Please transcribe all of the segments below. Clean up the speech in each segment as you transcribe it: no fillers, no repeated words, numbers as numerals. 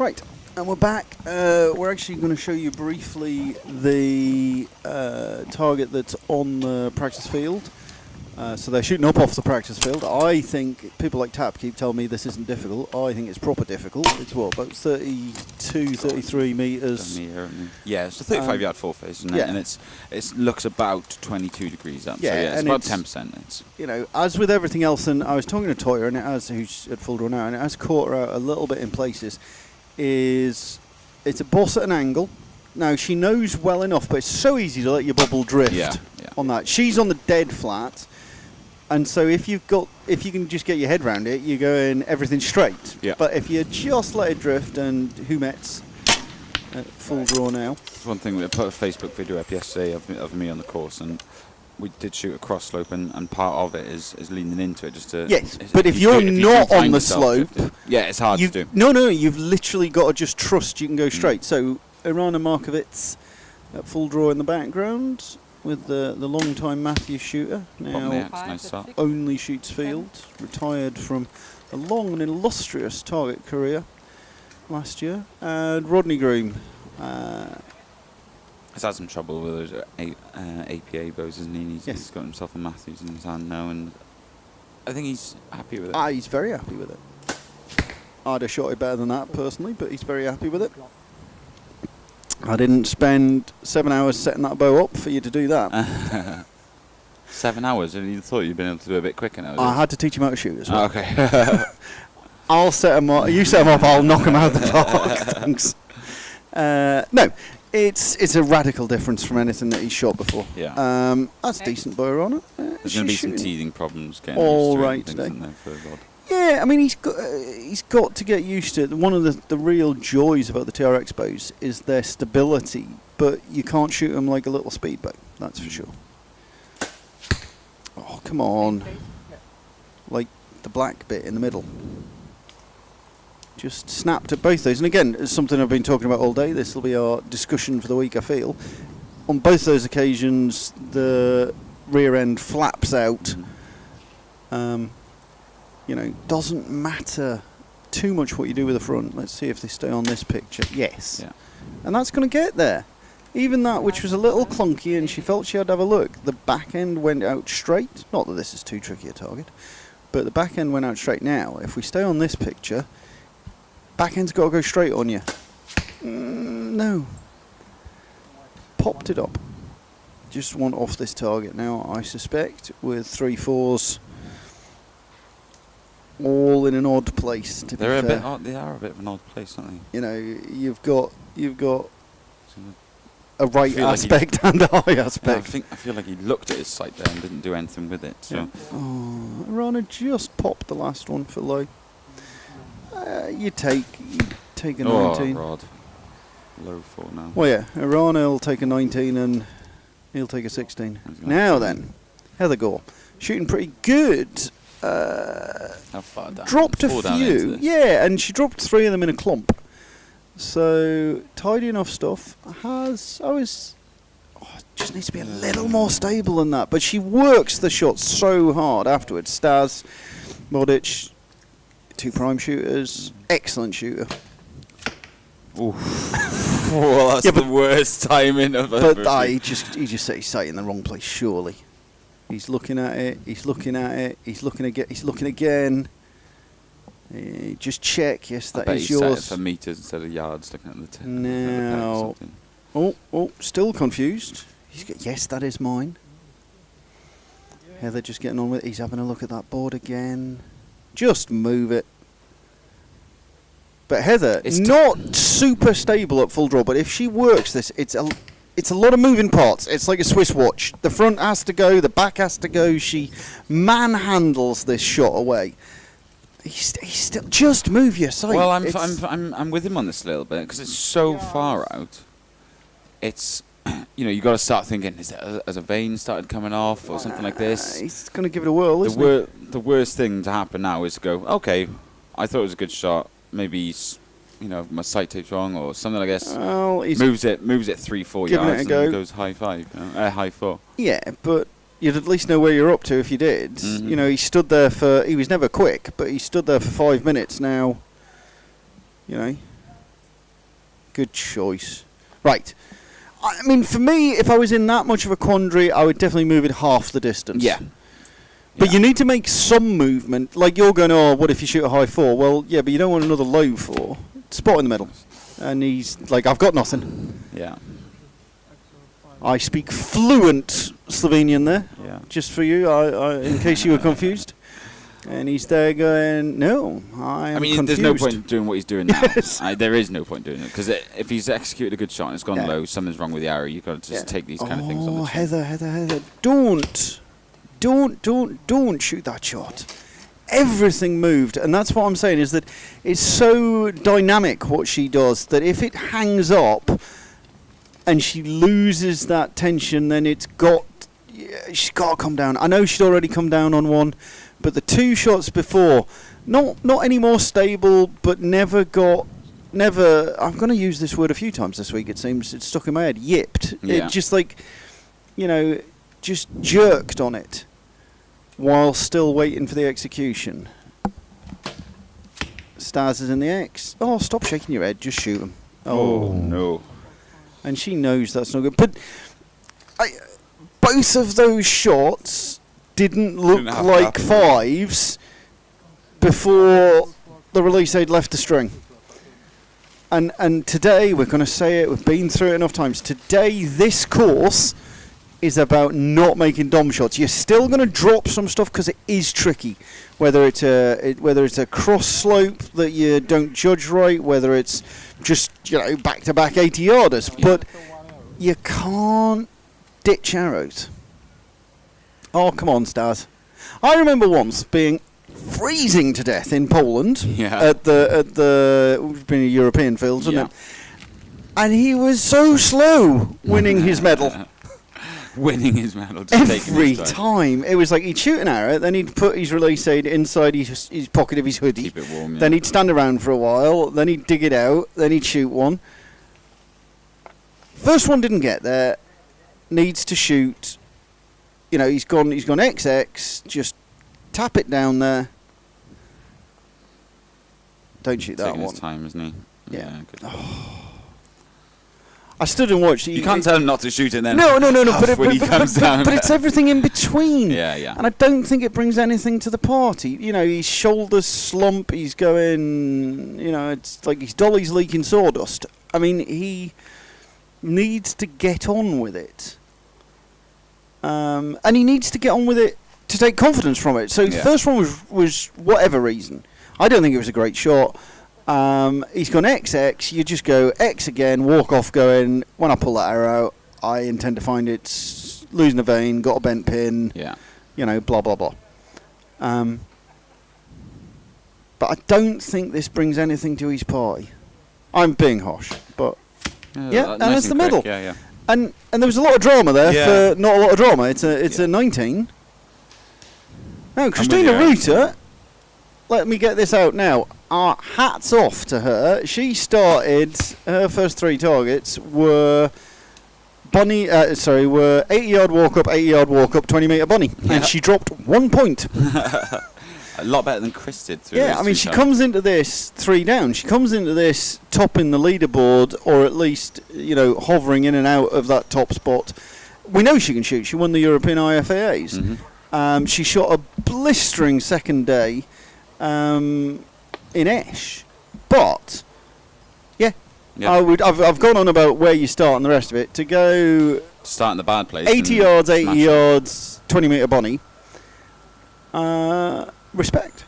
Right, and we're back. We're actually going to show you briefly the target that's on the practice field. So they're shooting up off the practice field. I think people like Tap keep telling me this isn't difficult. I think it's proper difficult. It's what, about 32, 33 metres? Yeah, it's a 35-yard full face, isn't it? And it looks about 22 degrees up. Yeah, so yeah, it's about 10%. It's, you know, as with everything else, and I was talking to Toja, and who's at full draw now, and it has caught her out a little bit in places. It's a boss at an angle. Now she knows well enough, but it's so easy to let your bubble drift on that. She's on the dead flat. And so if you can just get your head around it, you're going everything straight. Yeah. But if you just let it drift, and Humetz at full draw now. It's one thing, we put a Facebook video up yesterday of me on the course, and we did shoot a cross slope, and part of it is leaning into it just to... Yes, but if you're not on the slope... Yeah, it's hard to do. No, you've literally got to just trust you can go straight. So Irina Markovich at full draw in the background, with the long-time Matthews shooter, now only shoots field, retired from a long and illustrious target career last year. And Rodney Groom. He's had some trouble with those APA bows, isn't he? He's got himself a Matthews in his hand now, and I think he's happy with it. He's very happy with it. I'd have shot it better than that personally, but he's very happy with it. I didn't spend 7 hours setting that bow up for you to do that. 7 hours? And you thought you'd been able to do it a bit quicker now? I had to teach him how to shoot as well. Oh, okay. I'll set him up. You set him up, I'll knock him out of the park. Thanks. No, it's a radical difference from anything that he's shot before. Yeah. That's decent bow on it. There's going to be some teething problems getting all used to right it today. there for God. Yeah, I mean, he's got to get used to it. One of the real joys about the TRX bows is their stability, but you can't shoot them like a little speedboat, that's for sure. Oh, come on. Like the black bit in the middle. Just snapped at both those. And again, it's something I've been talking about all day. This will be our discussion for the week, I feel. On both those occasions, the rear end flaps out. You know, doesn't matter too much what you do with the front. Let's see if they stay on this picture. Yes. Yeah. And that's going to get there. Even that, which was a little clunky and she felt she had to have a look, the back end went out straight. Not that this is too tricky a target, but the back end went out straight. Now, if we stay on this picture, back end's got to go straight on you. No. Popped it up. Just want off this target now, I suspect, with 3/4s. All in an odd place. To They're be a fair. bit odd. They are a bit of an odd place, aren't they? You know, you've got a right aspect and a high aspect. Yeah, I feel like he looked at his sight there and didn't do anything with it. So. Yeah. Oh, Irana just popped the last one for low. You take a 19. Rod. Low 4 now. Well, yeah, Irana will take a 19 and he'll take a 16. Now then, Heather Gore shooting pretty good. How far down? Dropped a few, yeah, and she dropped 3 of them in a clump. So tidy enough stuff. Just needs to be a little more stable than that. But she works the shot so hard afterwards. Stas Modic, 2 prime shooters, excellent shooter. Ooh. Well, that's the worst timing of it. But he just set his sight in the wrong place. Surely. He's looking at it, he's looking again. Just check, yes, that is yours. Set it for metres instead of yards, looking at the tip. Now, still confused. Yes, that is mine. Heather just getting on with it. He's having a look at that board again. Just move it. But Heather, not super stable at full draw, but if she works this, it's a lot of moving parts. It's like a Swiss watch. The front has to go, the back has to go. She manhandles this shot away. He's still just move your sight. Well, I'm with him on this a little bit because it's so far out. It's you got to start thinking: has a vein started coming off or something like this? He's going to give it a whirl, isn't he? The worst thing to happen now is to go, okay, I thought it was a good shot. Maybe my sight tape's wrong or something like this. Well, moves it 3-4 yards and goes high 4. Yeah, but you'd at least know where you're up to if you did. Mm-hmm. He stood there he was never quick, but he stood there for 5 minutes now. Good choice. Right. I mean, for me, if I was in that much of a quandary, I would definitely move it half the distance. Yeah. But you need to make some movement. Like, you're going, oh, what if you shoot a high 4? Well, yeah, but you don't want another low 4. Spot in the middle. And he's like, I've got nothing. Yeah. I speak fluent Slovenian there. Yeah. Just for you, in case you were confused. And he's there going, no, I mean, confused. There's no point doing what he's doing now. Yes. There is no point doing it. Because if he's executed a good shot and it's gone low, something's wrong with the arrow. You've got to just take these kind of things on the chin. Heather, don't shoot that shot. Everything moved, and that's what I'm saying, is that it's so dynamic what she does, that if it hangs up and she loses that tension, then she's got to come down. I know she'd already come down on one, but the 2 shots before, not any more stable, but never, I'm going to use this word a few times this week, it seems. It's stuck in my head. Yipped. Yeah. It just just jerked on it while still waiting for the execution. Stas is in the X. Oh, stop shaking your head. Just shoot him. Oh, no. And she knows that's not good. But both of those shots didn't look like 5s before the release aid left the string. And today, we're going to say it, we've been through it enough times. Today, this course is about not making dom shots. You're still going to drop some stuff because it is tricky. Whether it's a cross slope that you don't judge right, whether it's just back-to-back 80-yarders, but you can't ditch arrows. Oh, come on, Stas. I remember once being freezing to death in Poland at the been a European field, wasn't it? And he was so slow winning his medal. Winning his medal. Just every time. It was like he'd shoot an arrow, then he'd put his release aid inside his pocket of his hoodie. Keep it warm, then he'd stand around for a while, then he'd dig it out, then he'd shoot one. First one didn't get there. Needs to shoot. He's gone XX, just tap it down there. Don't shoot that Taking one. His time, isn't he? Yeah. Good. I stood and watched. You can't tell him not to shoot it then. No. But when he comes down. But it's everything in between. Yeah. And I don't think it brings anything to the party. His shoulders slump. He's going. It's like his dolly's leaking sawdust. I mean, he needs to get on with it. And he needs to get on with it to take confidence from it. So the first one was whatever reason. I don't think it was a great shot. He's gone XX, you just go X again, walk off going, when I pull that arrow out, I intend to find it's losing a vein, got a bent pin, blah, blah, blah. But I don't think this brings anything to his party. I'm being harsh, but and it's the middle. Yeah. And there was a lot of drama there for not a lot of drama. It's a 19. Now, Christina Ruter, let me get this out now. Hats off to her. She started, her first 3 targets were 80-yard walk-up, 80-yard walk-up, 20-metre bunny. And she dropped 1 point. A lot better than Chris did. She comes into this 3 down. She comes into this topping the leaderboard, or at least, hovering in and out of that top spot. We know she can shoot. She won the European IFAAs. Mm-hmm. She shot a blistering second day in Esch. But, I've gone on about where you start and the rest of it. To go... Start in the bad place. 80 yards, 80 yards, 20-metre bunny. Respect.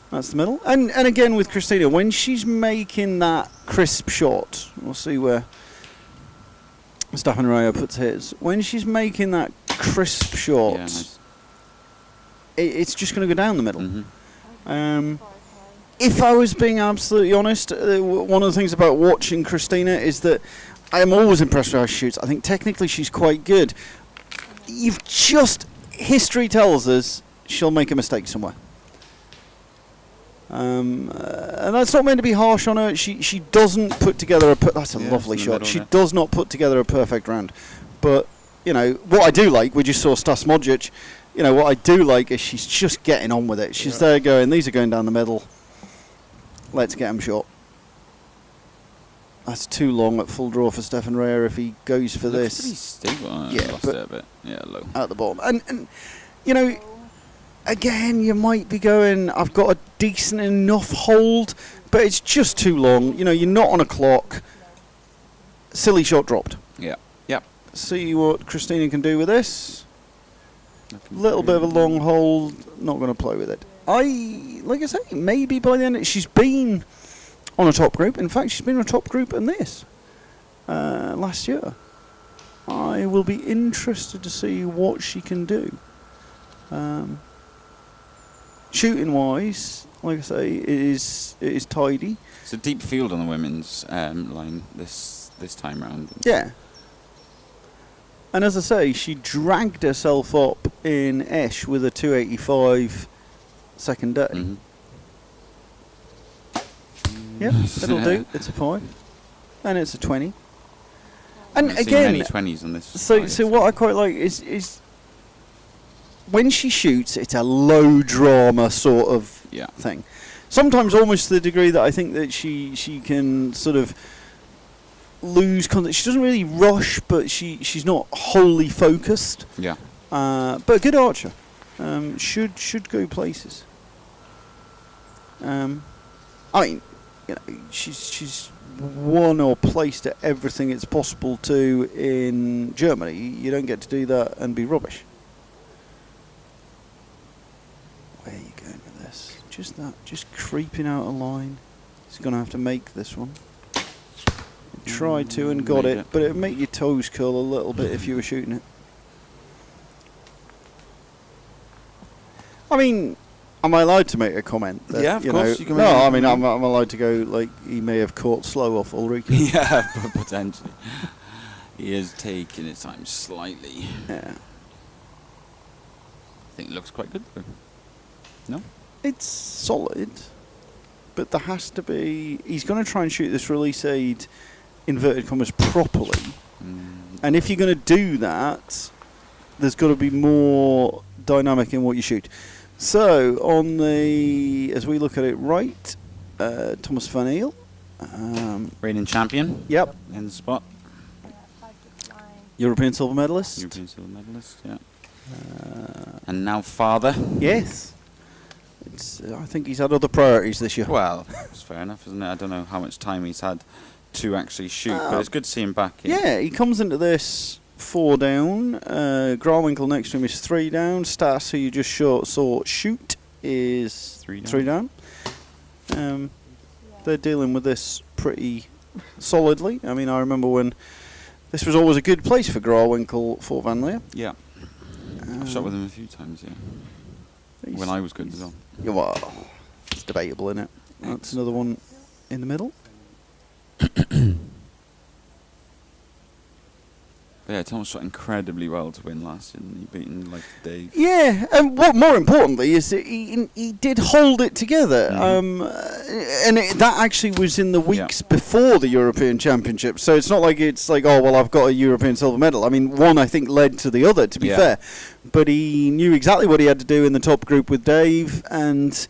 That's the middle. And again with Christina, when she's making that crisp shot, we'll see where Stefan Rehr puts his. When she's making that crisp shot, it's just going to go down the middle. Mm-hmm. If I was being absolutely honest, one of the things about watching Christina is that I am always impressed with how she shoots. I think technically she's quite good. History tells us she'll make a mistake somewhere. And that's not meant to be harsh on her. She doesn't put together that's a lovely shot. She does not put together a perfect round. But, what I do like, we just saw Stas Modic, what I do like is she's just getting on with it. She's there going, these are going down the middle. Let's get them short. That's too long at full draw for Stefan Rehr if he goes for Looks this. pretty stable. Yeah, Lost but it a bit. Yeah, low. At the bottom. And you know, again, you might be going, I've got a decent enough hold, but it's just too long. You know, you're not on a clock. Silly shot dropped. Yeah. Yep. See what Christina can do with this. Little bit of a long hold. Not going to play with it. Like I say, maybe by the end, she's been on a top group. In fact, she's been on a top group in this last year. I will be interested to see what she can do. Shooting wise, like I say, it is tidy. It's a deep field on the women's line this time round. Yeah. And as I say, she dragged herself up in Esch with a 285 second day. Mm-hmm. Yeah, that'll do. It's a 5. And it's a 20. And I've seen again, many 20s on this. so what I quite like is when she shoots, it's a low drama sort of thing. Sometimes almost to the degree that I think that she can sort of lose contact. She doesn't really rush, but she's not wholly focused. Yeah. But a good archer. Should go places. I mean, you know, she's won or placed at everything it's possible to in Germany. You don't get to do that and be rubbish. Where are you going with this? Just creeping out a line. He's going to have to make this one. Tried to and got it, but it would make your toes curl a little bit if you were shooting it. I mean, am I allowed to make a comment? That, Yeah, of course. You can no, make I mean, I'm allowed to go, like, he may have caught slow off Ulrike. Yeah, potentially. He is taking his time slightly. Yeah. I think it looks quite good though. No? It's solid, but there has to be... He's going to try and shoot this release aid, inverted commas, properly. And if you're going to do that, there's got to be more dynamic in what you shoot. So, as we look at it right, Thomas van Eil. Reigning champion. Yep. In the spot. European silver medalist. European silver medalist, yeah. And now father. Yes. I think he's had other priorities this year. Well, it's fair enough, isn't it? I don't know how much time he's had to actually shoot, but it's good to see him back in. Yeah, he comes into this 4 down. Grawinkel next to him is 3 down. Stas, who you just saw shoot, is 3 down. They're dealing with this pretty solidly. I mean, I remember when this was always a good place for Grawinkel for Van Lier. Yeah. I've shot with him a few times, yeah. When I was good as well. Yeah, well, it's debatable, isn't it? That's another one in the middle. Yeah, Thomas shot incredibly well to win last year, and he beaten like Dave. Yeah, and what more importantly is that he did hold it together, and that actually was in the weeks before the European Championship. So it's not like oh well, I've got a European silver medal. I mean, one I think led to the other, to be fair, but he knew exactly what he had to do in the top group with Dave, and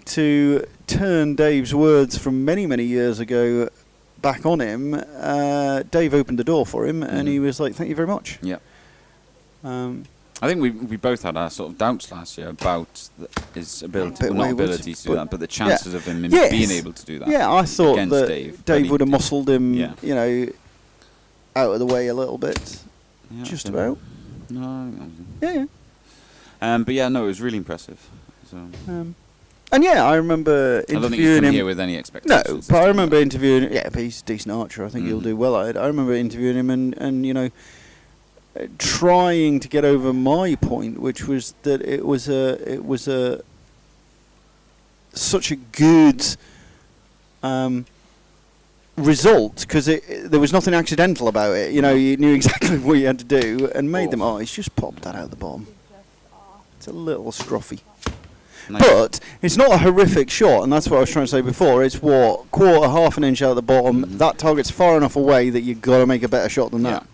to turn Dave's words from many years ago back on him, Dave opened the door for him, and he was like, "Thank you very much." Yeah. I think we both had our sort of doubts last year about his ability, well, not ability to do that, but the chances of him being able to do that. Yeah, I thought that Dave would have muscled him, you know, out of the way a little bit, just about. No. Yeah. But yeah, no, it was really impressive. So. And yeah, I remember interviewing him. I don't think he's come here with any expectations. No, but I remember interviewing. Yeah, but he's a decent archer. I think he'll do well at it. I remember interviewing him and you know, trying to get over my point, which was that it was such a good result because there was nothing accidental about it. You know, you knew exactly what you had to do and made them. Oh, he's just popped that out the bottom. It's a little scruffy. Nice. But it's not a horrific shot, and that's what I was trying to say before. It's half an inch out the bottom. That target's far enough away that you've got to make a better shot than that.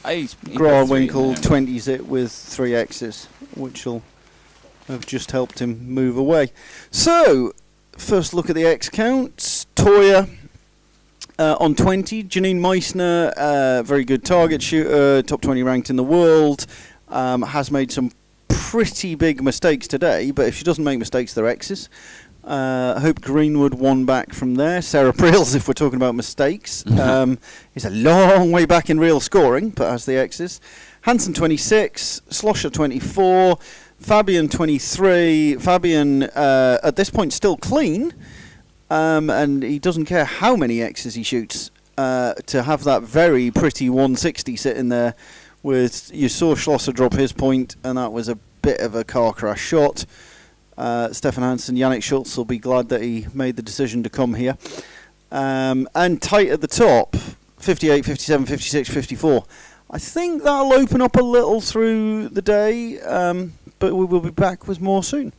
Grawinkel 20s it with 3 X's, which will have just helped him move away. So, first look at the X counts. Toja On 20, Janine Meissner, very good target shooter, top 20 ranked in the world, has made some pretty big mistakes today, but if she doesn't make mistakes, they're X's. Hope Greenwood won back from there. Sarah Brills, if we're talking about mistakes, is a long way back in real scoring, but has the X's. Hansen 26, Slosher 24, Fabian 23. Fabian at this point still clean, and he doesn't care how many X's he shoots. To have that very pretty 160 sitting there, with you saw Schlosser drop his point, and that was a bit of a car crash shot. Stefan Hansen, Yannick Schultz will be glad that he made the decision to come here. And tight at the top, 58, 57, 56, 54. I think that'll open up a little through the day, but we will be back with more soon.